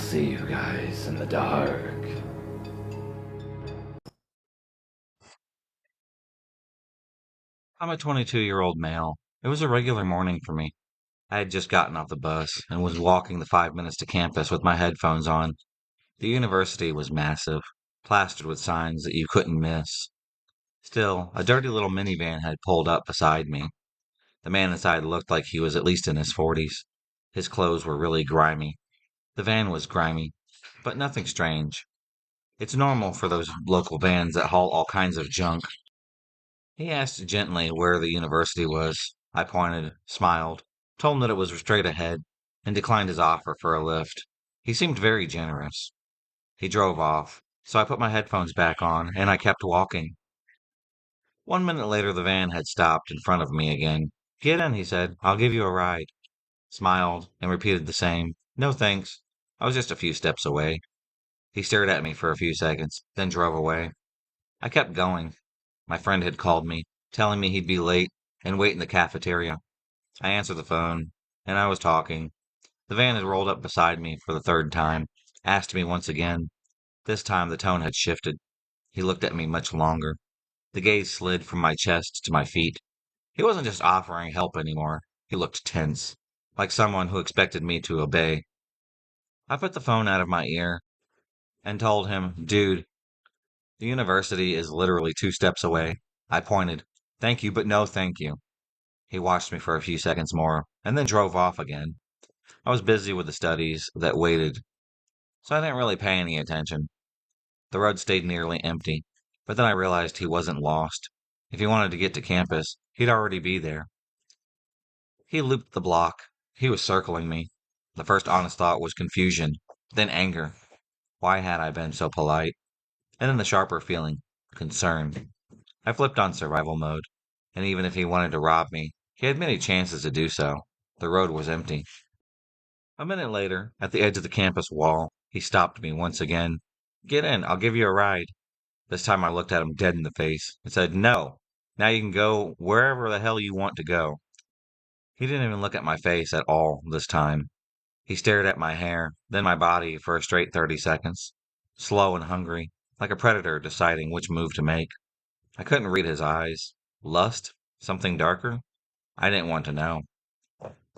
see you guys in the dark. I'm a 22-year-old male. It was a regular morning for me. I had just gotten off the bus and was walking the 5 minutes to campus with my headphones on. The university was massive, plastered with signs that you couldn't miss. Still, a dirty little minivan had pulled up beside me. The man inside looked like he was at least in his 40s. His clothes were really grimy. The van was grimy, but nothing strange. It's normal for those local vans that haul all kinds of junk. He asked gently where the university was. I pointed, smiled, told him that it was straight ahead, and declined his offer for a lift. He seemed very generous. He drove off, so I put my headphones back on, and I kept walking. 1 minute later, the van had stopped in front of me again. Get in, he said. I'll give you a ride. Smiled, and repeated the same. No thanks. I was just a few steps away. He stared at me for a few seconds, then drove away. I kept going. My friend had called me, telling me he'd be late and wait in the cafeteria. I answered the phone, and I was talking. The van had rolled up beside me for the third time, asked me once again. This time the tone had shifted. He looked at me much longer. The gaze slid from my chest to my feet. He wasn't just offering help anymore. He looked tense, like someone who expected me to obey. I put the phone out of my ear and told him, Dude, the university is literally 2 steps away. I pointed. Thank you, but no thank you. He watched me for a few seconds more, and then drove off again. I was busy with the studies that waited, so I didn't really pay any attention. The road stayed nearly empty, but then I realized he wasn't lost. If he wanted to get to campus, he'd already be there. He looped the block. He was circling me. The first honest thought was confusion, then anger. Why had I been so polite? And then the sharper feeling, concern. I flipped on survival mode, and even if he wanted to rob me, he had many chances to do so. The road was empty. A minute later, at the edge of the campus wall, he stopped me once again. Get in, I'll give you a ride. This time I looked at him dead in the face and said, No, now you can go wherever the hell you want to go. He didn't even look at my face at all this time. He stared at my hair, then my body for a straight 30 seconds, slow and hungry, like a predator deciding which move to make. I couldn't read his eyes. Lust? Something darker? I didn't want to know.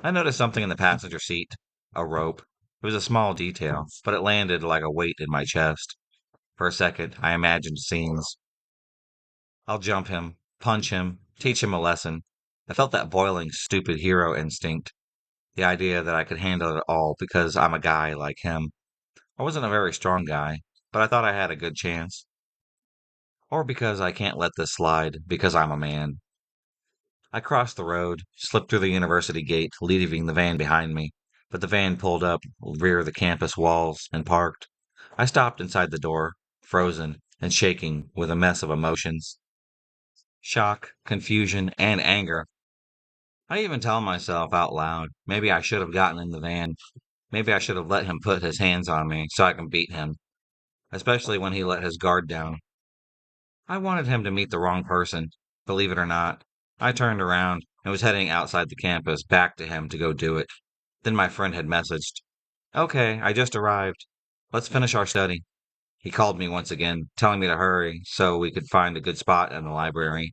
I noticed something in the passenger seat. A rope. It was a small detail, but it landed like a weight in my chest. For a second, I imagined scenes. I'll jump him, punch him, teach him a lesson. I felt that boiling, stupid hero instinct. The idea that I could handle it all because I'm a guy like him. I wasn't a very strong guy, but I thought I had a good chance. Or because I can't let this slide because I'm a man. I crossed the road, slipped through the university gate, leaving the van behind me. But the van pulled up, rear the campus walls, and parked. I stopped inside the door, frozen and shaking with a mess of emotions. Shock, confusion, and anger. I even tell myself out loud, maybe I should have gotten in the van. Maybe I should have let him put his hands on me so I can beat him, especially when he let his guard down. I wanted him to meet the wrong person, believe it or not. I turned around and was heading outside the campus back to him to go do it. Then my friend had messaged, Okay, I just arrived. Let's finish our study. He called me once again, telling me to hurry so we could find a good spot in the library.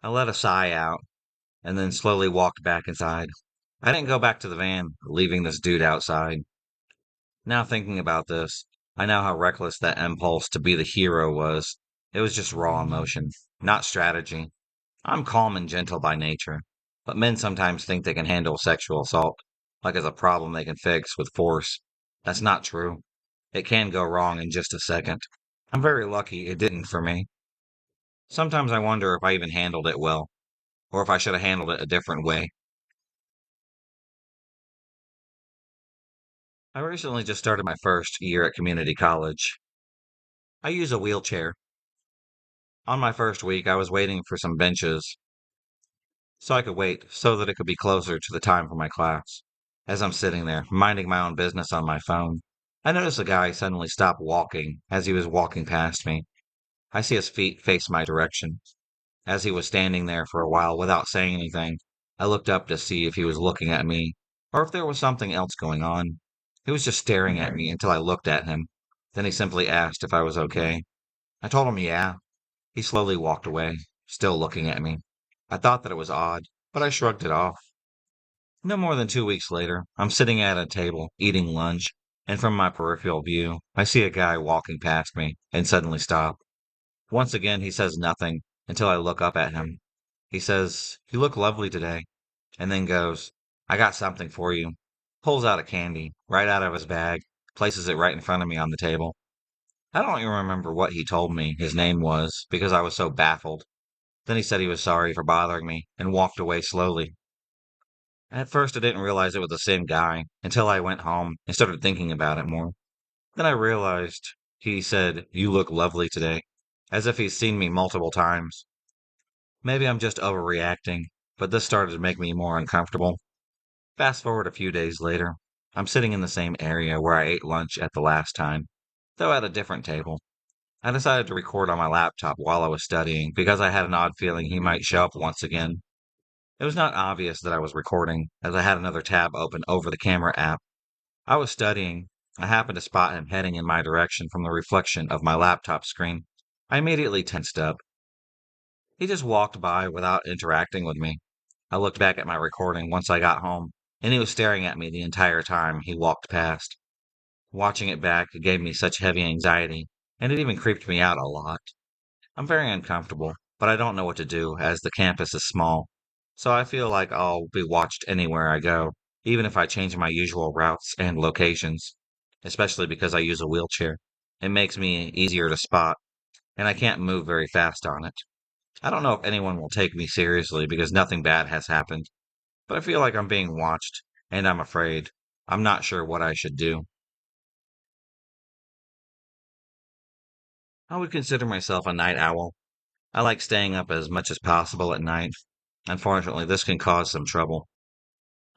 I let a sigh out and then slowly walked back inside. I didn't go back to the van, leaving this dude outside. Now thinking about this, I know how reckless that impulse to be the hero was. It was just raw emotion, not strategy. I'm calm and gentle by nature, but men sometimes think they can handle sexual assault, like it's a problem they can fix with force. That's not true. It can go wrong in just a second. I'm very lucky it didn't for me. Sometimes I wonder if I even handled it well, or if I should have handled it a different way. I recently just started my first year at community college. I use a wheelchair. On my first week, I was waiting for some benches so I could wait so that it could be closer to the time for my class. As I'm sitting there, minding my own business on my phone, I notice a guy suddenly stop walking as he was walking past me. I see his feet face my direction. As he was standing there for a while without saying anything, I looked up to see if he was looking at me or if there was something else going on. He was just staring at me until I looked at him. Then he simply asked if I was okay. I told him yeah. He slowly walked away, still looking at me. I thought that it was odd, but I shrugged it off. No more than 2 weeks later, I'm sitting at a table, eating lunch, and from my peripheral view, I see a guy walking past me and suddenly stop. Once again, he says nothing until I look up at him. He says, "You look lovely today," and then goes, "I got something for you." Pulls out a candy right out of his bag, places it right in front of me on the table. I don't even remember what he told me his name was because I was so baffled. Then he said he was sorry for bothering me and walked away slowly. At first, I didn't realize it was the same guy until I went home and started thinking about it more. Then I realized he said, "You look lovely today," as if he's seen me multiple times. Maybe I'm just overreacting, but this started to make me more uncomfortable. Fast forward a few days later, I'm sitting in the same area where I ate lunch at the last time, though at a different table. I decided to record on my laptop while I was studying because I had an odd feeling he might show up once again. It was not obvious that I was recording, as I had another tab open over the camera app. I was studying. I happened to spot him heading in my direction from the reflection of my laptop screen. I immediately tensed up. He just walked by without interacting with me. I looked back at my recording once I got home, and he was staring at me the entire time he walked past. Watching it back gave me such heavy anxiety, and it even creeped me out a lot. I'm very uncomfortable, but I don't know what to do as the campus is small. So I feel like I'll be watched anywhere I go, even if I change my usual routes and locations, especially because I use a wheelchair. It makes me easier to spot, and I can't move very fast on it. I don't know if anyone will take me seriously because nothing bad has happened, but I feel like I'm being watched, and I'm afraid. I'm not sure what I should do. I would consider myself a night owl. I like staying up as much as possible at night. Unfortunately, this can cause some trouble.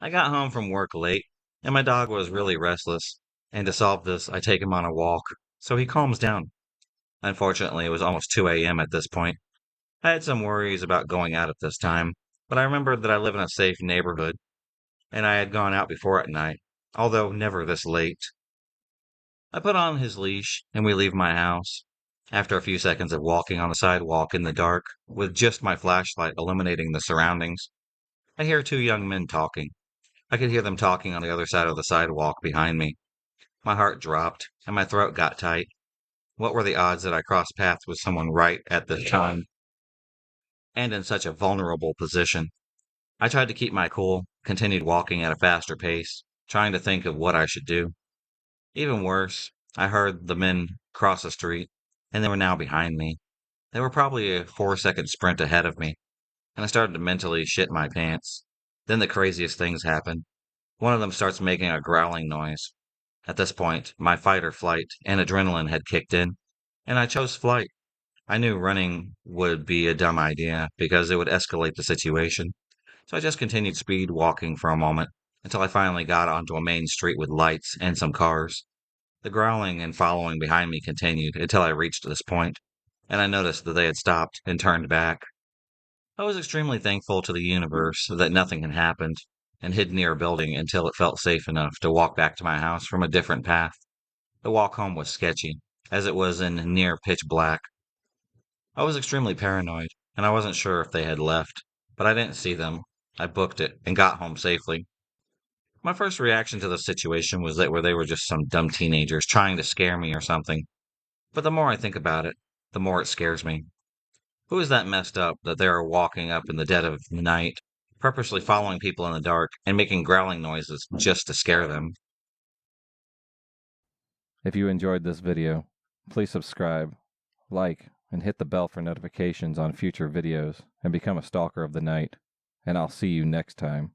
I got home from work late, and my dog was really restless. And to solve this, I take him on a walk, so he calms down. Unfortunately, it was almost 2 a.m. at this point. I had some worries about going out at this time, but I remembered that I live in a safe neighborhood, and I had gone out before at night, although never this late. I put on his leash, and we leave my house. After a few seconds of walking on the sidewalk in the dark, with just my flashlight illuminating the surroundings, I hear two young men talking. I could hear them talking on the other side of the sidewalk behind me. My heart dropped, and my throat got tight. What were the odds that I crossed paths with someone right at the time, and in such a vulnerable position? I tried to keep my cool, continued walking at a faster pace, trying to think of what I should do. Even worse, I heard the men cross the street, and they were now behind me. They were probably a 4 second sprint ahead of me, and I started to mentally shit my pants. Then the craziest things happened. One of them starts making a growling noise. At this point, my fight or flight and adrenaline had kicked in, and I chose flight. I knew running would be a dumb idea because it would escalate the situation, so I just continued speed walking for a moment until I finally got onto a main street with lights and some cars. The growling and following behind me continued until I reached this point, and I noticed that they had stopped and turned back. I was extremely thankful to the universe that nothing had happened, and hid near a building until it felt safe enough to walk back to my house from a different path. The walk home was sketchy, as it was in near pitch black. I was extremely paranoid, and I wasn't sure if they had left, but I didn't see them. I booked it and got home safely. My first reaction to the situation was that where they were just some dumb teenagers trying to scare me or something. But the more I think about it, the more it scares me. Who is that messed up that they are walking up in the dead of the night, purposely following people in the dark and making growling noises just to scare them? If you enjoyed this video, please subscribe, like, and hit the bell for notifications on future videos and become a stalker of the night. And I'll see you next time.